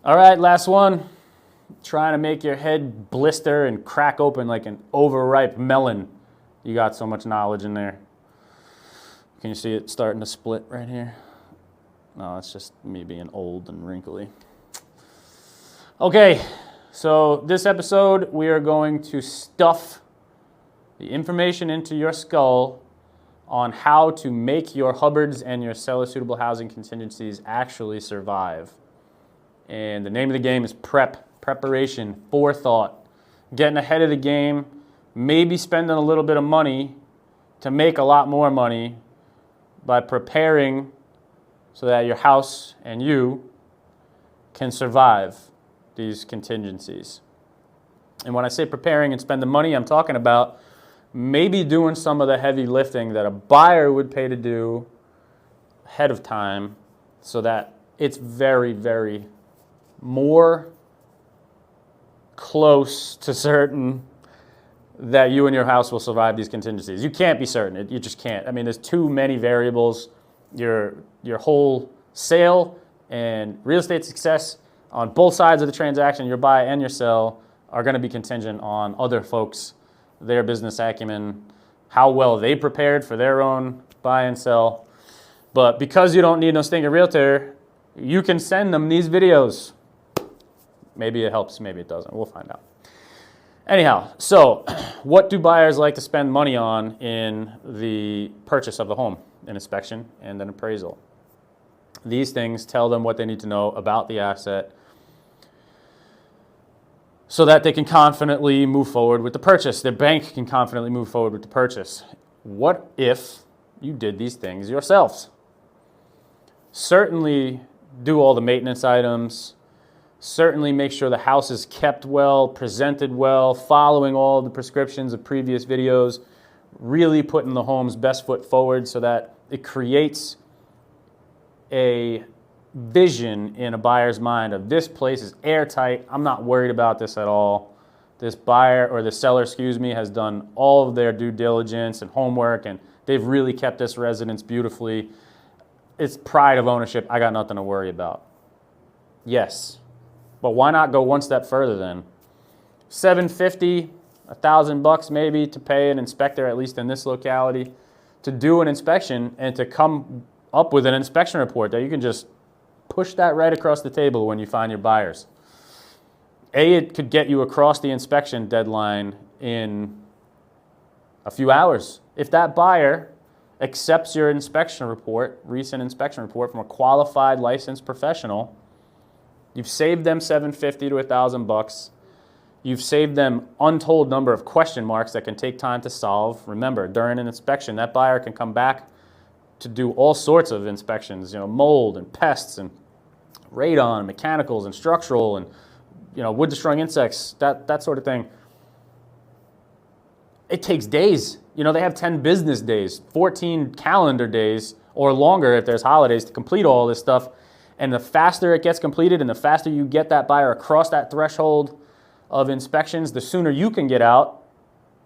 All right, last one. Trying to make your head blister and crack open like an overripe melon. You got so much knowledge in there. Can you see it starting to split right here? No, it's just me being old and wrinkly. Okay, so this episode we are going to stuff the information into your skull on how to make your Hubbards and your seller-suitable housing contingencies actually survive. And the name of the game is preparation, forethought, getting ahead of the game, maybe spending a little bit of money to make a lot more money by preparing so that your house and you can survive these contingencies. And when I say preparing and spend the money, I'm talking about maybe doing some of the heavy lifting that a buyer would pay to do ahead of time so that it's very, very more close to certain that you and your house will survive these contingencies. You can't be certain. You just can't. I mean, there's too many variables. Your whole sale and real estate success on both sides of the transaction, your buy and your sell, are going to be contingent on other folks, their business acumen, how well they prepared for their own buy and sell. But because you don't need no stinking realtor, you can send them these videos. Maybe it helps, maybe it doesn't. We'll find out. Anyhow, so what do buyers like to spend money on in the purchase of the home? An inspection and an appraisal. These things tell them what they need to know about the asset so that they can confidently move forward with the purchase. Their bank can confidently move forward with the purchase. What if you did these things yourselves? Certainly do all the maintenance items. Certainly make sure the house is kept well, presented well, following all the prescriptions of previous videos, really putting the home's best foot forward so that it creates a vision in a buyer's mind of this place is airtight. I'm not worried about this at all. This buyer or the seller, has done all of their due diligence and homework, and they've really kept this residence beautifully. It's pride of ownership. I got nothing to worry about. Yes. But why not go one step further then? $750, $1,000 maybe to pay an inspector, at least in this locality, to do an inspection and to come up with an inspection report that you can just push that right across the table when you find your buyers. It could get you across the inspection deadline in a few hours. If that buyer accepts your inspection report, recent inspection report from a qualified licensed professional, you've saved them $750 to $1,000. You've saved them untold number of question marks that can take time to solve. Remember, during an inspection, that buyer can come back to do all sorts of inspections, mold and pests and radon, mechanicals and structural and wood destroying insects, that sort of thing. It takes days. They have 10 business days, 14 calendar days or longer if there's holidays to complete all this stuff. And the faster it gets completed and the faster you get that buyer across that threshold of inspections, the sooner you can get out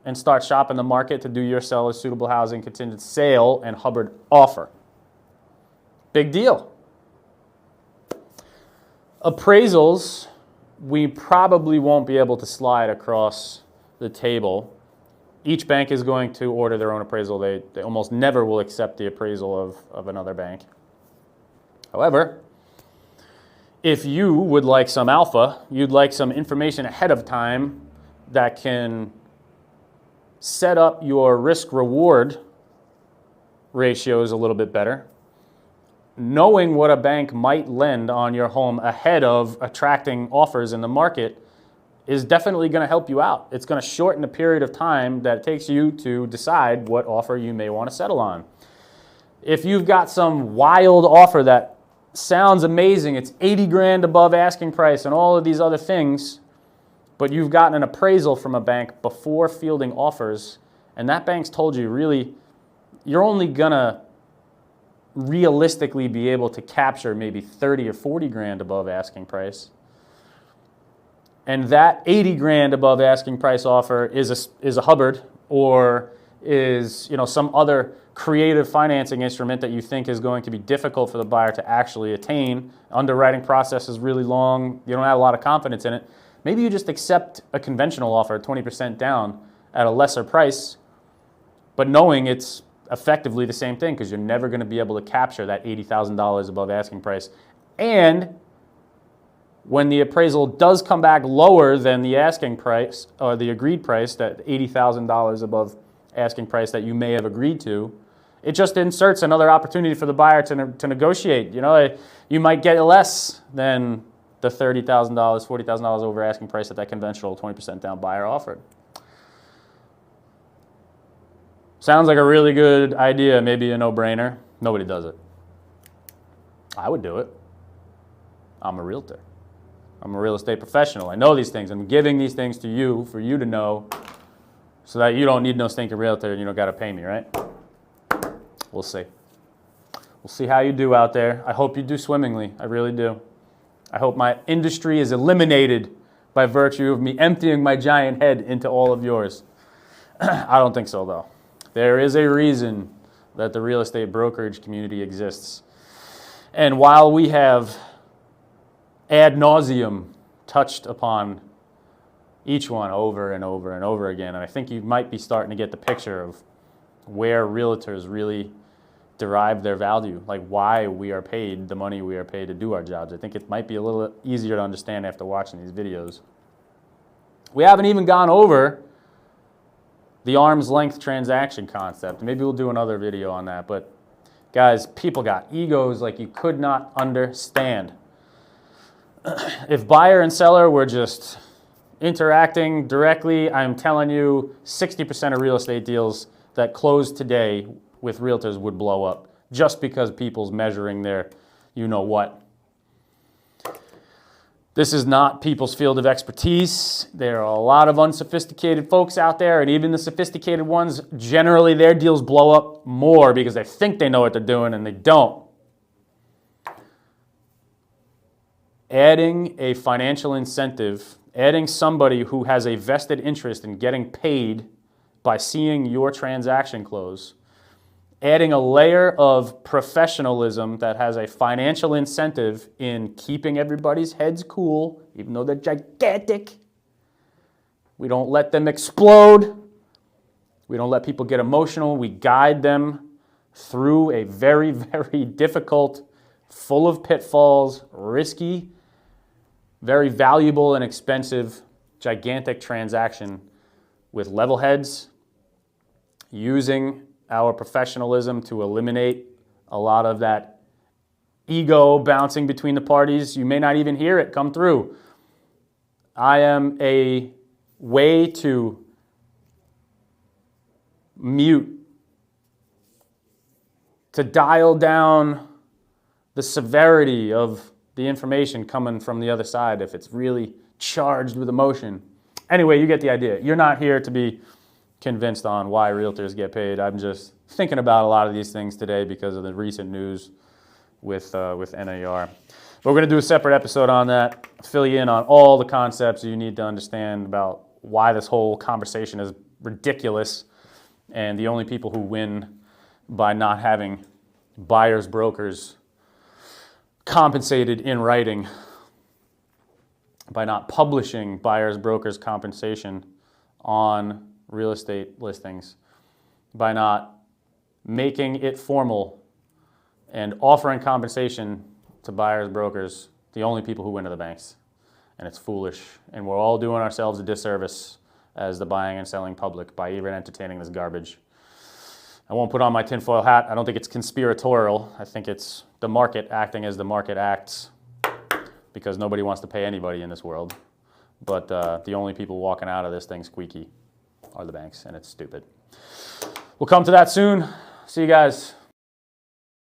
and start shopping the market to do your seller-suitable housing contingent sale and Hubbard offer. Big deal. Appraisals, we probably won't be able to slide across the table. Each bank is going to order their own appraisal. They almost never will accept the appraisal of another bank. However, if you would like some alpha, you'd like some information ahead of time that can set up your risk-reward ratios a little bit better, knowing what a bank might lend on your home ahead of attracting offers in the market is definitely going to help you out. It's going to shorten the period of time that it takes you to decide what offer you may want to settle on. If you've got some wild offer that sounds amazing, it's 80 grand above asking price and all of these other things, but you've gotten an appraisal from a bank before fielding offers, and that bank's told you really you're only gonna realistically be able to capture maybe 30 or 40 grand above asking price, and that 80 grand above asking price offer is a Hubbard or is, some other creative financing instrument that you think is going to be difficult for the buyer to actually attain. Underwriting process is really long. You don't have a lot of confidence in it. Maybe you just accept a conventional offer, 20% down at a lesser price, but knowing it's effectively the same thing because you're never going to be able to capture that $80,000 above asking price. And when the appraisal does come back lower than the asking price or the agreed price, that $80,000 above asking price that you may have agreed to, it just inserts another opportunity for the buyer to negotiate. You might get less than the $30,000, $40,000 over asking price that conventional 20% down buyer offered. Sounds like a really good idea, maybe a no-brainer. Nobody does it. I would do it. I'm a realtor. I'm a real estate professional. I know these things. I'm giving these things to you for you to know so that you don't need no stinking realtor and you don't got to pay me, right? We'll see. We'll see how you do out there. I hope you do swimmingly. I really do. I hope my industry is eliminated by virtue of me emptying my giant head into all of yours. I don't think so, though. There is a reason that the real estate brokerage community exists. And while we have ad nauseum touched upon each one over and over and over again, and I think you might be starting to get the picture of where realtors really derive their value, like why we are paid the money we are paid to do our jobs. I think it might be a little easier to understand after watching these videos. We haven't even gone over the arm's length transaction concept. Maybe we'll do another video on that, but guys, people got egos like you could not understand. If buyer and seller were just interacting directly, I'm telling you 60% of real estate deals that close today with realtors would blow up just because people's measuring their you-know-what. This is not people's field of expertise. There are a lot of unsophisticated folks out there, and even the sophisticated ones, generally their deals blow up more because they think they know what they're doing and they don't. Adding a financial incentive, adding somebody who has a vested interest in getting paid by seeing your transaction close, adding a layer of professionalism that has a financial incentive in keeping everybody's heads cool, even though they're gigantic. We don't let them explode. We don't let people get emotional. We guide them through a very, very difficult, full of pitfalls, risky, very valuable and expensive, gigantic transaction with level heads, using our professionalism to eliminate a lot of that ego bouncing between the parties. You may not even hear it come through. I am a way to mute, to dial down the severity of the information coming from the other side if it's really charged with emotion. Anyway, you get the idea. You're not here to be convinced on why realtors get paid. I'm just thinking about a lot of these things today because of the recent news with NAR. But we're going to do a separate episode on that, fill you in on all the concepts you need to understand about why this whole conversation is ridiculous and the only people who win by not having buyers, brokers compensated in writing, by not publishing buyers, brokers compensation on real estate listings, by not making it formal and offering compensation to buyers, brokers, the only people who win are the banks. And it's foolish. And we're all doing ourselves a disservice as the buying and selling public by even entertaining this garbage. I won't put on my tinfoil hat. I don't think it's conspiratorial. I think it's the market acting as the market acts because nobody wants to pay anybody in this world. But the only people walking out of this thing squeaky are the banks, and it's stupid. We'll come to that soon. See you guys.